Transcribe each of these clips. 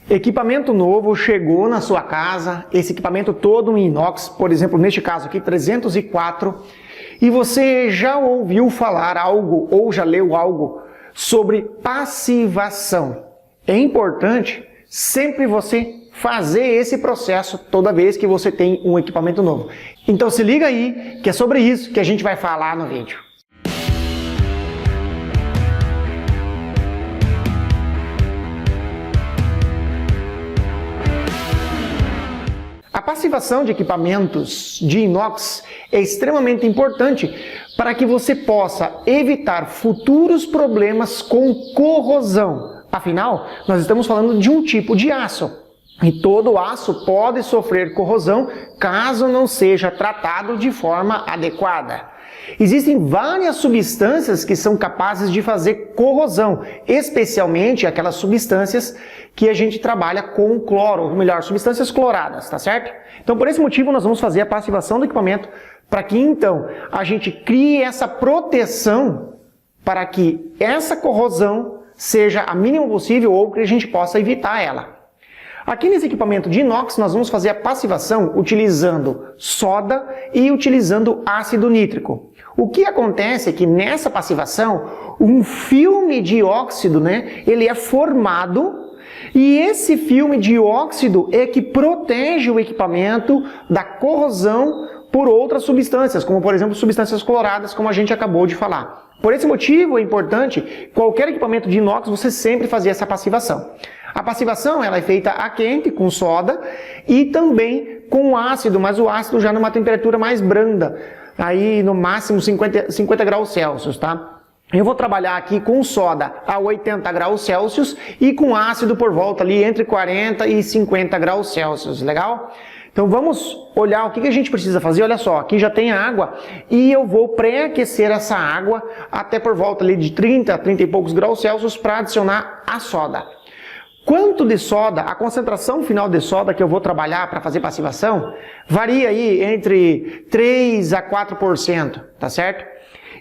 Equipamento novo chegou na sua casa, esse equipamento todo em inox, por exemplo, neste caso aqui, 304, e você já ouviu falar algo ou já leu algo sobre passivação. É importante sempre você fazer esse processo toda vez que você tem um equipamento novo. Então se liga aí, que é sobre isso que a gente vai falar no vídeo. A passivação de equipamentos de inox é extremamente importante para que você possa evitar futuros problemas com corrosão. Afinal, nós estamos falando de um tipo de aço. E todo aço pode sofrer corrosão caso não seja tratado de forma adequada. Existem várias substâncias que são capazes de fazer corrosão, especialmente aquelas substâncias que a gente trabalha com cloro, ou melhor, substâncias cloradas, tá certo? Então, por esse motivo, nós vamos fazer a passivação do equipamento para que, então, a gente crie essa proteção para que essa corrosão seja a mínima possível ou que a gente possa evitar ela. Aqui nesse equipamento de inox, nós vamos fazer a passivação utilizando soda e utilizando ácido nítrico. O que acontece é que nessa passivação, um filme de óxido, ele é formado e esse filme de óxido é que protege o equipamento da corrosão por outras substâncias, como por exemplo substâncias cloradas, como a gente acabou de falar. Por esse motivo é importante, qualquer equipamento de inox, você sempre fazer essa passivação. A passivação ela é feita a quente, com soda, e também com ácido, mas o ácido já numa temperatura mais branda, aí no máximo 50 graus Celsius, tá? Eu vou trabalhar aqui com soda a 80 graus Celsius e com ácido por volta ali entre 40 e 50 graus Celsius, legal? Então vamos olhar o que a gente precisa fazer. Olha só, aqui já tem água e eu vou pré-aquecer essa água até por volta ali de 30 a 30 e poucos graus Celsius para adicionar a soda. Quanto de soda, a concentração final de soda que eu vou trabalhar para fazer passivação, varia aí entre 3 a 4%, tá certo?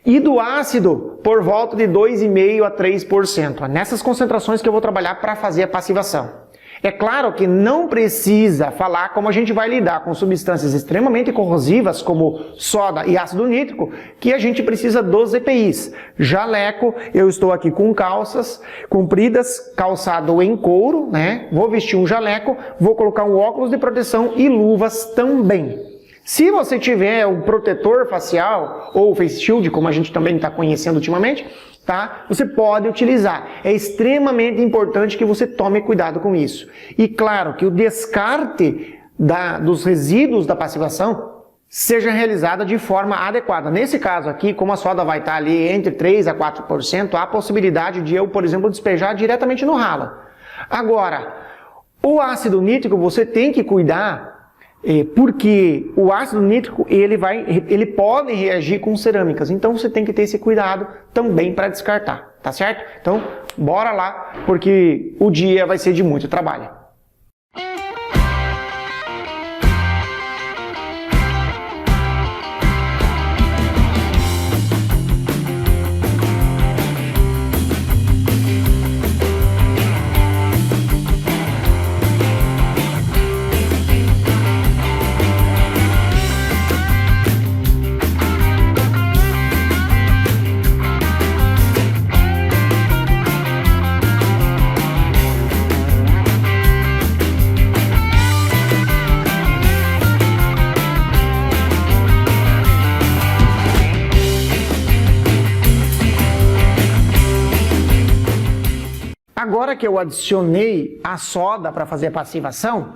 E do ácido, por volta de 2,5% a 3%. É nessas concentrações que eu vou trabalhar para fazer a passivação. É claro que não precisa falar como a gente vai lidar com substâncias extremamente corrosivas, como soda e ácido nítrico, que a gente precisa dos EPIs. Jaleco, eu estou aqui com calças compridas, calçado em couro, Vou vestir um jaleco, vou colocar um óculos de proteção e luvas também. Se você tiver um protetor facial ou face shield, como a gente também está conhecendo ultimamente, tá? Você pode utilizar. É extremamente importante que você tome cuidado com isso. E claro que o descarte dos resíduos da passivação seja realizada de forma adequada. Nesse caso aqui, como a soda vai estar ali entre 3 a 4%, há a possibilidade de eu, por exemplo, despejar diretamente no ralo. Agora, o ácido nítrico você tem que cuidar, porque o ácido nítrico ele pode reagir com cerâmicas, então você tem que ter esse cuidado também para descartar, tá certo? Então, bora lá, porque o dia vai ser de muito trabalho. Agora que eu adicionei a soda para fazer a passivação,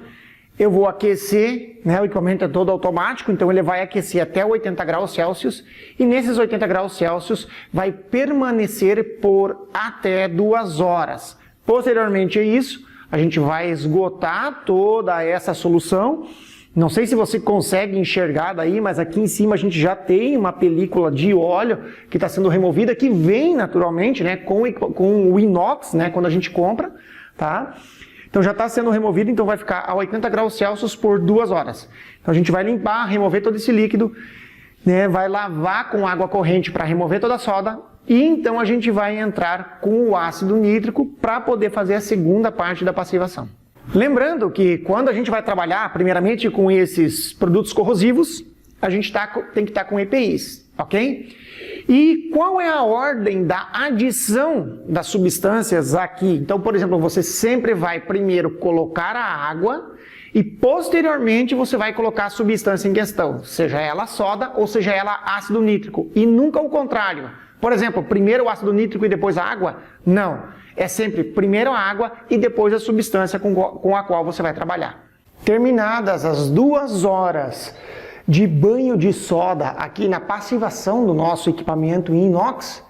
eu vou aquecer, o equipamento é todo automático, então ele vai aquecer até 80 graus Celsius e nesses 80 graus Celsius vai permanecer por até 2 horas. Posteriormente a isso, a gente vai esgotar toda essa solução. Não sei se você consegue enxergar daí, mas aqui em cima a gente já tem uma película de óleo que está sendo removida, que vem naturalmente com o inox, quando a gente compra, tá? Então já está sendo removido, então vai ficar a 80 graus Celsius por 2 horas. Então a gente vai limpar, remover todo esse líquido, vai lavar com água corrente para remover toda a soda, e então a gente vai entrar com o ácido nítrico para poder fazer a segunda parte da passivação. Lembrando que quando a gente vai trabalhar, primeiramente com esses produtos corrosivos, a gente tem que estar com EPIs, ok? E qual é a ordem da adição das substâncias aqui? Então, por exemplo, você sempre vai primeiro colocar a água e posteriormente você vai colocar a substância em questão, seja ela soda ou seja ela ácido nítrico, e nunca o contrário. Por exemplo, primeiro o ácido nítrico e depois a água? Não. É sempre primeiro a água e depois a substância com a qual você vai trabalhar. Terminadas as 2 horas de banho de soda aqui na passivação do nosso equipamento em inox,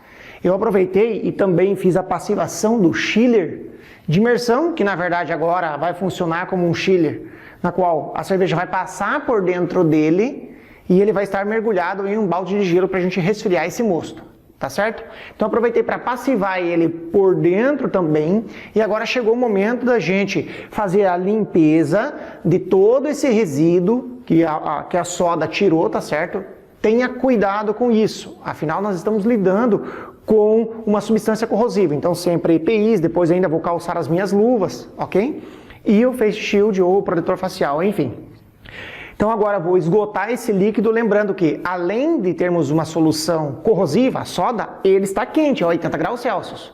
eu aproveitei e também fiz a passivação do chiller de imersão, que na verdade agora vai funcionar como um chiller, na qual a cerveja vai passar por dentro dele e ele vai estar mergulhado em um balde de gelo para a gente resfriar esse mosto. Tá certo? Então aproveitei para passivar ele por dentro também, e agora chegou o momento da gente fazer a limpeza de todo esse resíduo que a soda tirou, tá certo? Tenha cuidado com isso, afinal nós estamos lidando com uma substância corrosiva, então sempre EPIs, depois ainda vou calçar as minhas luvas, ok? E o face shield ou protetor facial, enfim. Então agora vou esgotar esse líquido, lembrando que além de termos uma solução corrosiva, a soda, ele está quente, a 80 graus Celsius.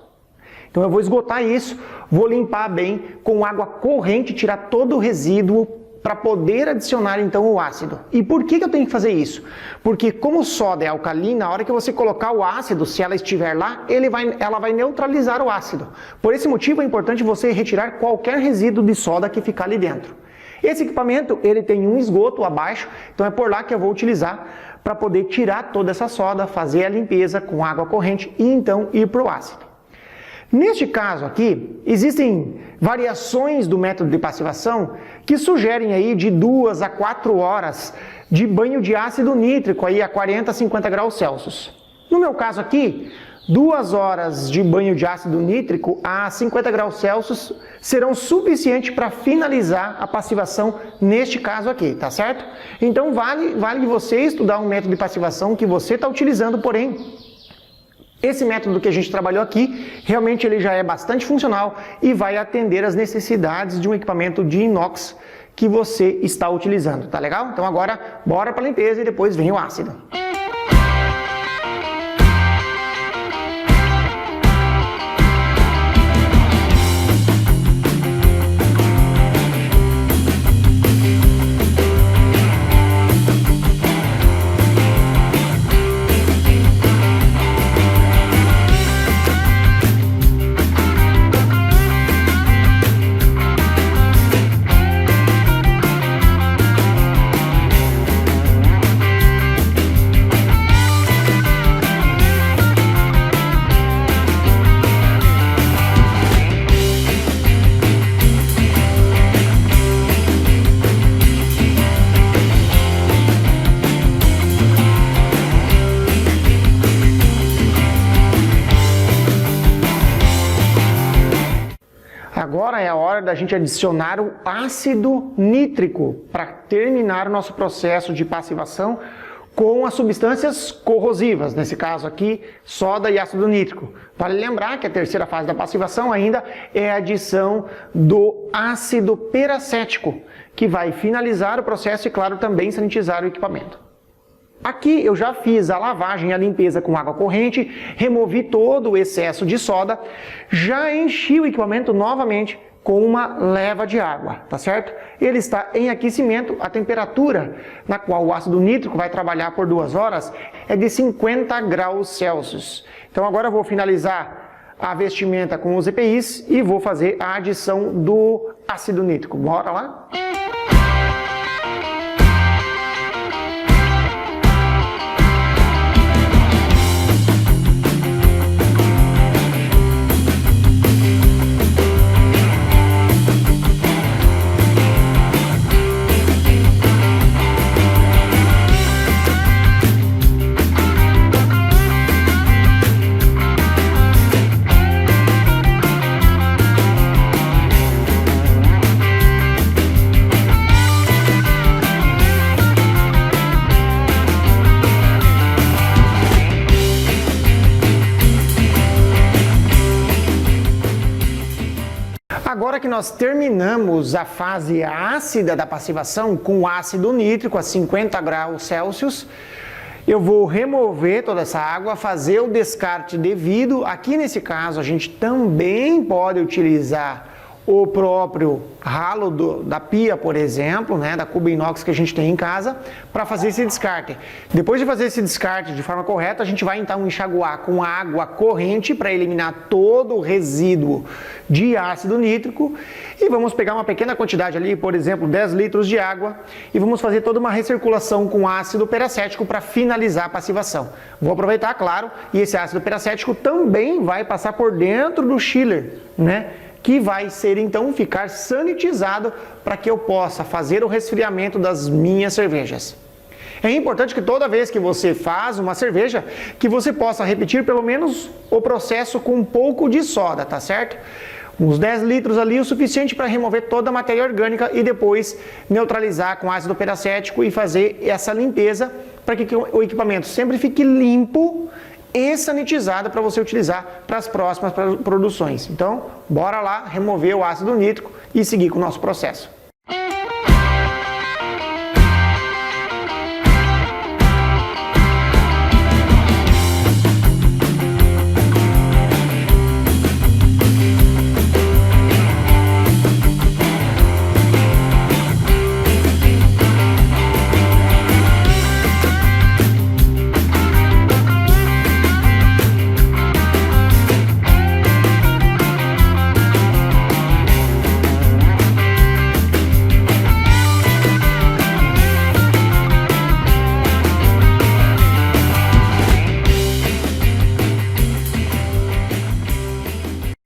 Então eu vou esgotar isso, vou limpar bem com água corrente, tirar todo o resíduo para poder adicionar então o ácido. E por que eu tenho que fazer isso? Porque como soda é alcalina, a hora que você colocar o ácido, se ela estiver lá, ela vai neutralizar o ácido. Por esse motivo é importante você retirar qualquer resíduo de soda que ficar ali dentro. Esse equipamento, ele tem um esgoto abaixo, então é por lá que eu vou utilizar para poder tirar toda essa soda, fazer a limpeza com água corrente e então ir para o ácido. Neste caso aqui, existem variações do método de passivação que sugerem aí de 2 a 4 horas de banho de ácido nítrico aí a 40 a 50 graus Celsius. No meu caso aqui, 2 horas de banho de ácido nítrico a 50 graus Celsius serão suficientes para finalizar a passivação neste caso aqui, tá certo? Então vale você estudar um método de passivação que você está utilizando, porém, esse método que a gente trabalhou aqui, realmente ele já é bastante funcional e vai atender às necessidades de um equipamento de inox que você está utilizando, tá legal? Então agora, bora para a limpeza e depois vem o ácido. Agora é a hora da gente adicionar o ácido nítrico para terminar o nosso processo de passivação com as substâncias corrosivas, nesse caso aqui, soda e ácido nítrico. Vale lembrar que a terceira fase da passivação ainda é a adição do ácido peracético, que vai finalizar o processo e, claro, também sanitizar o equipamento. Aqui eu já fiz a lavagem e a limpeza com água corrente, removi todo o excesso de soda, já enchi o equipamento novamente com uma leva de água, tá certo? Ele está em aquecimento, a temperatura na qual o ácido nítrico vai trabalhar por 2 horas é de 50 graus Celsius. Então agora eu vou finalizar a vestimenta com os EPIs e vou fazer a adição do ácido nítrico. Bora lá? Agora que nós terminamos a fase ácida da passivação com ácido nítrico a 50 graus Celsius, eu vou remover toda essa água, fazer o descarte devido. Aqui nesse caso a gente também pode utilizar o próprio ralo da pia, por exemplo, né, da cuba inox que a gente tem em casa, para fazer esse descarte. Depois de fazer esse descarte de forma correta, a gente vai então enxaguar com água corrente para eliminar todo o resíduo de ácido nítrico e vamos pegar uma pequena quantidade ali, por exemplo, 10 litros de água e vamos fazer toda uma recirculação com ácido peracético para finalizar a passivação. Vou aproveitar, claro, e esse ácido peracético também vai passar por dentro do chiller, né? Que vai ser então ficar sanitizado para que eu possa fazer o resfriamento das minhas cervejas. É importante que toda vez que você faz uma cerveja, que você possa repetir pelo menos o processo com um pouco de soda, tá certo? Uns 10 litros ali, o suficiente para remover toda a matéria orgânica e depois neutralizar com ácido peracético e fazer essa limpeza para que o equipamento sempre fique limpo e sanitizada para você utilizar para as próximas produções. Então, bora lá remover o ácido nítrico e seguir com o nosso processo.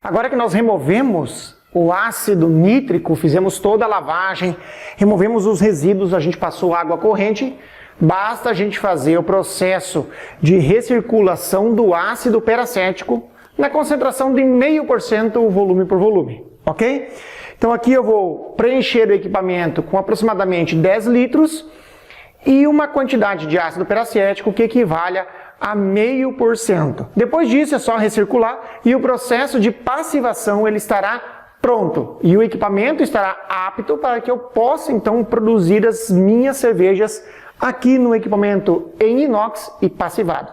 Agora que nós removemos o ácido nítrico, fizemos toda a lavagem, removemos os resíduos, a gente passou água corrente, basta a gente fazer o processo de recirculação do ácido peracético na concentração de 0,5% volume por volume, ok? Então aqui eu vou preencher o equipamento com aproximadamente 10 litros e uma quantidade de ácido peracético que equivale a 0,5%. Depois disso é só recircular e o processo de passivação ele estará pronto e o equipamento estará apto para que eu possa então produzir as minhas cervejas aqui no equipamento em inox e passivado.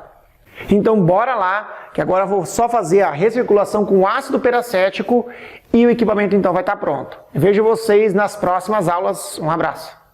Então bora lá, que agora eu vou só fazer a recirculação com ácido peracético e o equipamento então vai estar pronto. Vejo vocês nas próximas aulas. Um abraço.